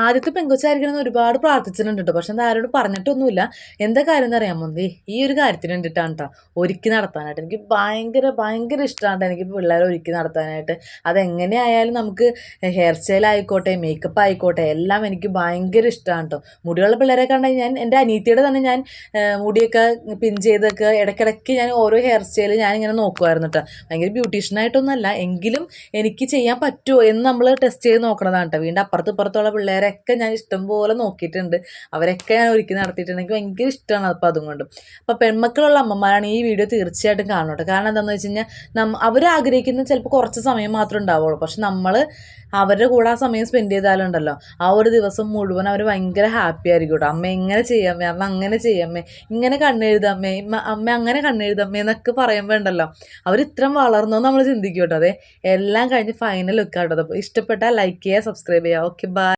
ആദ്യത്തെ പെങ്കൊച്ചായിരിക്കണമെന്ന് ഒരുപാട് പ്രാർത്ഥിച്ചിട്ടുണ്ട് കേട്ടോ. പക്ഷെ എന്താ ആരോടും പറഞ്ഞിട്ടൊന്നുമില്ല. എന്താ കാര്യം എന്ന് അറിയാമോ? ഈ ഒരു കാര്യത്തിന് വേണ്ടിയിട്ടാണ് കേട്ടോ. ഒരുക്കി നടത്താനായിട്ട് എനിക്ക് ഭയങ്കര ഭയങ്കര ഇഷ്ടമാണ് എനിക്ക് പിള്ളേരെ ഒരുക്കി നടത്താനായിട്ട്. അതെങ്ങനെയായാലും നമുക്ക് ഹെയർ സ്റ്റൈൽ ആയിക്കോട്ടെ, മേക്കപ്പ് ആയിക്കോട്ടെ, എല്ലാം എനിക്ക് ഭയങ്കര ഇഷ്ടമാണ് കേട്ടോ. മുടിയുള്ള പിള്ളേരെ കണ്ടാൽ ഞാൻ എൻ്റെ അനിയത്തിയുടെ തന്നെ ഞാൻ മുടിയൊക്കെ പിൻ ചെയ്തൊക്കെ ഇടയ്ക്കിടയ്ക്ക് ഞാൻ ഓരോ ഹെയർ സ്റ്റൈൽ ഞാനിങ്ങനെ നോക്കുമായിരുന്നു കേട്ടോ. ഭയങ്കര ബ്യൂട്ടീഷ്യനായിട്ടൊന്നുമല്ല, എങ്കിലും എനിക്ക് ചെയ്യാൻ പറ്റുമോ എന്ന് നമ്മൾ ടെസ്റ്റ് ചെയ്ത് നോക്കണതാണ് കേട്ടോ. വീണ്ടും അപ്പുറത്തുള്ള പിള്ളേരൊക്കെ ഞാൻ ഇഷ്ടംപോലെ നോക്കിയിട്ടുണ്ട്. അവരൊക്കെ ഞാൻ ഒരുക്കി നടത്തിയിട്ടുണ്ട്. എനിക്ക് ഭയങ്കര ഇഷ്ടമാണ് അപ്പോൾ അതുകൊണ്ട്. അപ്പോൾ പെൺമക്കളുള്ള അമ്മമാരാണ് ഈ വീഡിയോ തീർച്ചയായിട്ടും കാണണം കേട്ടോ. കാരണം എന്താണെന്ന് വെച്ച് കഴിഞ്ഞാൽ അവർ ആഗ്രഹിക്കുന്നത് ചിലപ്പോൾ കുറച്ച് സമയം മാത്രമേ ഉണ്ടാവുള്ളൂ. പക്ഷെ നമ്മൾ അവരുടെ കൂടെ ആ സമയം സ്പെൻഡ് ചെയ്താലുണ്ടല്ലോ, ആ ഒരു ദിവസം മുഴുവൻ അവർ ഭയങ്കര ഹാപ്പി ആയിരിക്കും കേട്ടോ. അമ്മ ഇങ്ങനെ ചെയ്യാമേ, അമ്മ അങ്ങനെ ചെയ്യാമേ, ഇങ്ങനെ കണ്ണെഴുതാമേ, അമ്മ അങ്ങനെ കണ്ണെഴുതാമേ എന്നൊക്കെ പറയുമ്പോൾ ഉണ്ടല്ലോ, അവർ ഇത്രയും വളർന്നോ നമ്മൾ ചിന്തിക്കും കേട്ടോ. അതെ, എല്ലാം കഴിഞ്ഞ് ഫൈനൽ ലുക്ക് ആട്ടോ. അപ്പോൾ ഇഷ്ടപ്പെട്ടാൽ ലൈക്ക് ചെയ്യുക, സബ്സ്ക്രൈബ് ചെയ്യുക. Okay, by.